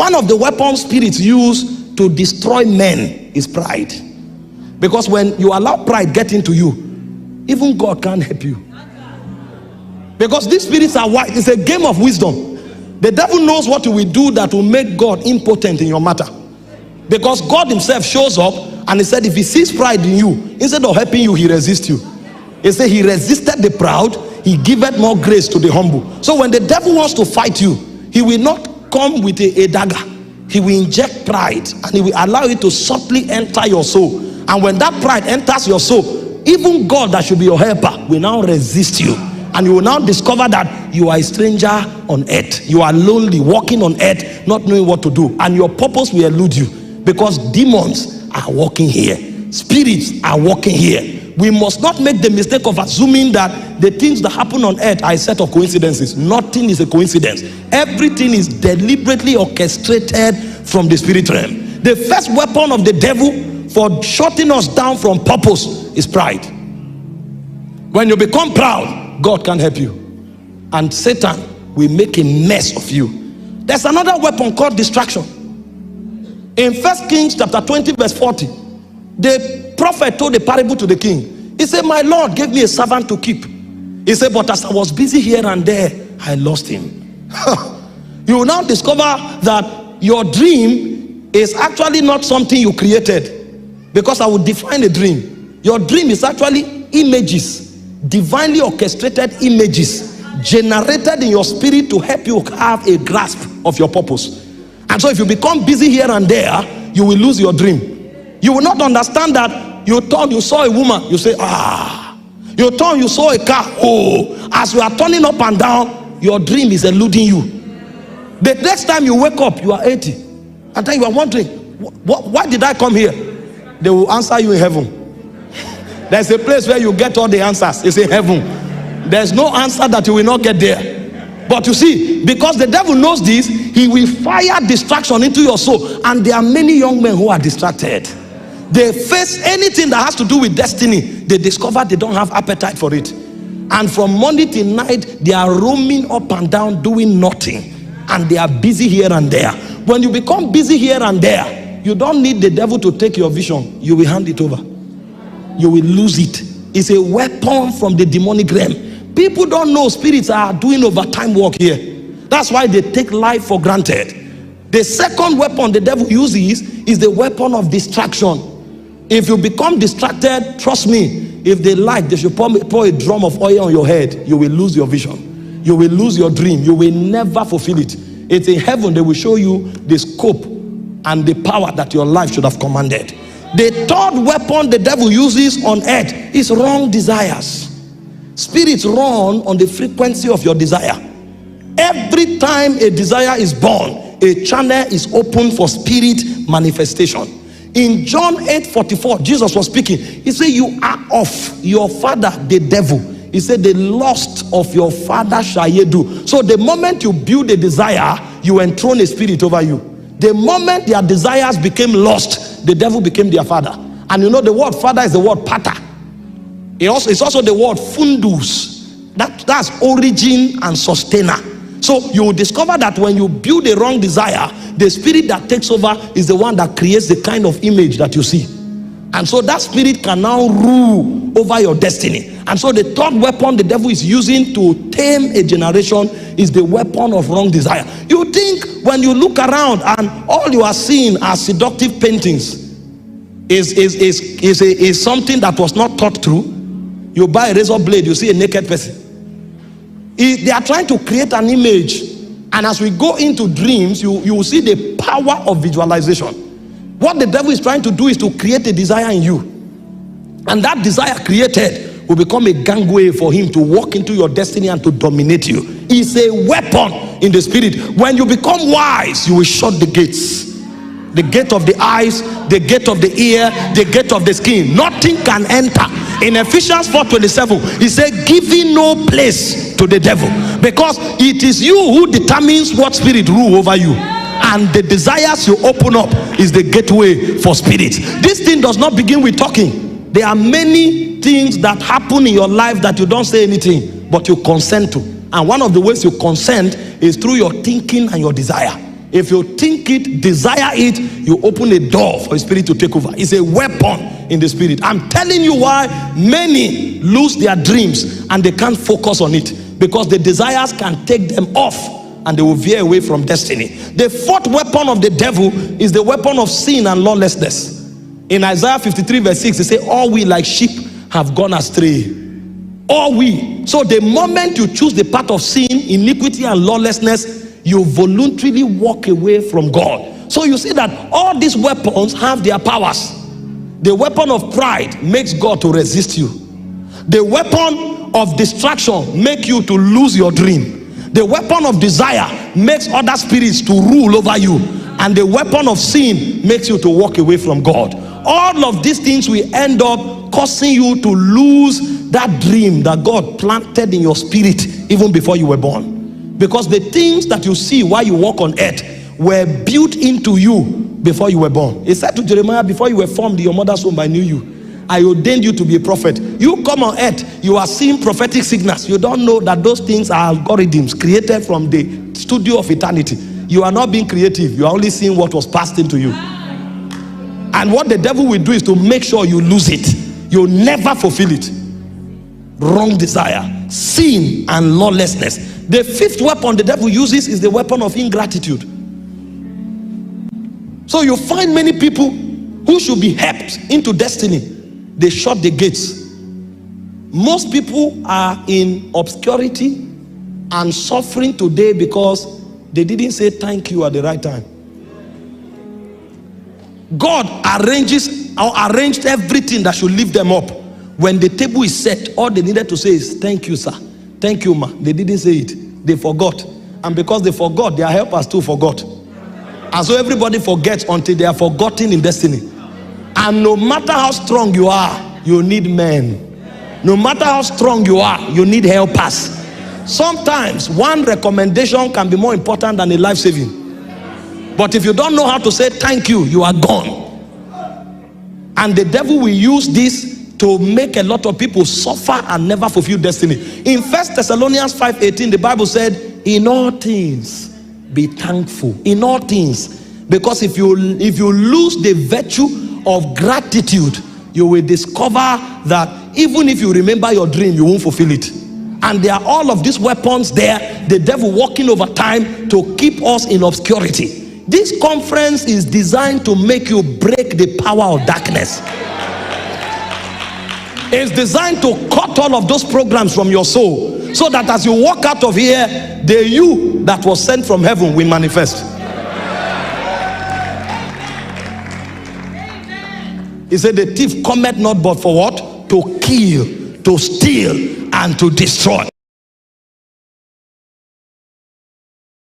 One of the weapons spirits use to destroy men is pride. Because when you allow pride get into you, even God can't help you. Because these spirits are wise. It's a game of wisdom. The devil knows what you will do that will make God impotent in your matter. Because God himself shows up and he said if he sees pride in you, instead of helping you, he resists you. He said he resisted the proud, he giveth more grace to the humble. So when the devil wants to fight you, he will not come with a dagger. He will inject pride and he will allow it to subtly enter your soul. And when that pride enters your soul, even God that should be your helper will now resist you. And you will now discover that you are a stranger on earth. You are lonely, walking on earth, not knowing what to do. And your purpose will elude you. Because demons are walking here. Spirits are walking here. We must not make the mistake of assuming that the things that happen on earth are a set of coincidences. Nothing is a coincidence. Everything is deliberately orchestrated from the spirit realm. The first weapon of the devil for shutting us down from purpose is pride. When you become proud, God can't help you. And Satan will make a mess of you. There's another weapon called distraction. In 1 Kings chapter 20 verse 40, the prophet told a parable to the king. He said, my Lord gave me a servant to keep. He said, but as I was busy here and there, I lost him. You will now discover that your dream is actually not something you created. Because I will define a dream. Your dream is actually images, divinely orchestrated images generated in your spirit to help you have a grasp of your purpose. And so if you become busy here and there, you will lose your dream. You will not understand that you thought you saw a woman, you say, ah. You thought you saw a car, oh. As you are turning up and down, your dream is eluding you. The next time you wake up, you are 80. And then you are wondering, why did I come here? They will answer you in heaven. There's a place where you get all the answers. It's in heaven. There's no answer that you will not get there. But you see, because the devil knows this, he will fire distraction into your soul. And there are many young men who are distracted. They face anything that has to do with destiny. They discover they don't have appetite for it. And from morning till night, they are roaming up and down doing nothing. And they are busy here and there. When you become busy here and there, you don't need the devil to take your vision. You will hand it over. You will lose it. It's a weapon from the demonic realm. People don't know spirits are doing overtime work here. That's why they take life for granted. The second weapon the devil uses is the weapon of distraction. If you become distracted, trust me, if they like, they should pour a drum of oil on your head. You will lose your vision. You will lose your dream. You will never fulfill it. It's in heaven they will show you the scope and the power that your life should have commanded. The third weapon the devil uses on earth is wrong desires. Spirits run on the frequency of your desire. Every time a desire is born, a channel is open for spirit manifestation. In John 8:44, Jesus was speaking. He said, you are of your father the devil. He said, the lust of your father shall ye do. So the moment you build a desire, you enthrone a spirit over you. The moment their desires became lost, the devil became their father. And you know the word father is the word pater. It's also the word fundus. That's origin and sustainer. So you will discover that when you build a wrong desire, the spirit that takes over is the one that creates the kind of image that you see. And so that spirit can now rule over your destiny. And so the third weapon the devil is using to tame a generation is the weapon of wrong desire. You think when you look around and all you are seeing are seductive paintings is something that was not thought through. You buy a razor blade, you see a naked person. They are trying to create an image. And as we go into dreams, you will see the power of visualization. What the devil is trying to do is to create a desire in you. And that desire created will become a gangway for him to walk into your destiny and to dominate you. It's a weapon in the spirit. When you become wise, you will shut the gates. The gate of the eyes, the gate of the ear, the gate of the skin. Nothing can enter. In Ephesians 4:27, he said, giving no place to the devil. Because it is you who determines what spirit rule over you. And the desires you open up is the gateway for spirits. This thing does not begin with talking. There are many things that happen in your life that you don't say anything, but you consent to. And one of the ways you consent is through your thinking and your desire. If you think it, desire it, you open a door for a spirit to take over. It's a weapon in the spirit. I'm telling you why many lose their dreams and they can't focus on it, because the desires can take them off and they will veer away from destiny. The fourth weapon of the devil is the weapon of sin and lawlessness. In Isaiah 53 verse 6, it says, all we like sheep have gone astray. All we. So the moment you choose the path of sin, iniquity and lawlessness, you voluntarily walk away from God. So you see that all these weapons have their powers. The weapon of pride makes God to resist you. The weapon of distraction makes you to lose your dream. The weapon of desire makes other spirits to rule over you. And the weapon of sin makes you to walk away from God. All of these things will end up causing you to lose that dream that God planted in your spirit even before you were born. Because the things that you see while you walk on earth were built into you before you were born. He said to Jeremiah, before you were formed in your mother's womb, I knew you. I ordained you to be a prophet. You come on earth, you are seeing prophetic signals. You don't know that those things are algorithms created from the studio of eternity. You are not being creative. You are only seeing what was passed into you. And what the devil will do is to make sure you lose it. You'll never fulfill it. Wrong desire, sin and lawlessness. The fifth weapon the devil uses is the weapon of ingratitude. So you find many people who should be helped into destiny, they shut the gates. Most people are in obscurity and suffering today because they didn't say thank you at the right time. God arranged everything that should lift them up. When the table is set, all they needed to say is thank you, sir. Thank you, ma. They didn't say it. They forgot. And because they forgot, their helpers too forgot. And so everybody forgets until they are forgotten in destiny. And no matter how strong you are, you need men. No matter how strong you are, you need helpers. Sometimes one recommendation can be more important than a life saving. But if you don't know how to say thank you, you are gone. And the devil will use this to make a lot of people suffer and never fulfill destiny. In 1 Thessalonians 5:18, the Bible said, in all things be thankful. In all things. Because if you lose the virtue of gratitude, you will discover that even if you remember your dream, you won't fulfill it. And there are all of these weapons there, the devil working over time to keep us in obscurity. This conference is designed to make you break the power of darkness. It's designed to cut all of those programs from your soul, so that as you walk out of here, the you that was sent from heaven will manifest. He said the thief cometh not but for what? To kill, to steal, and to destroy.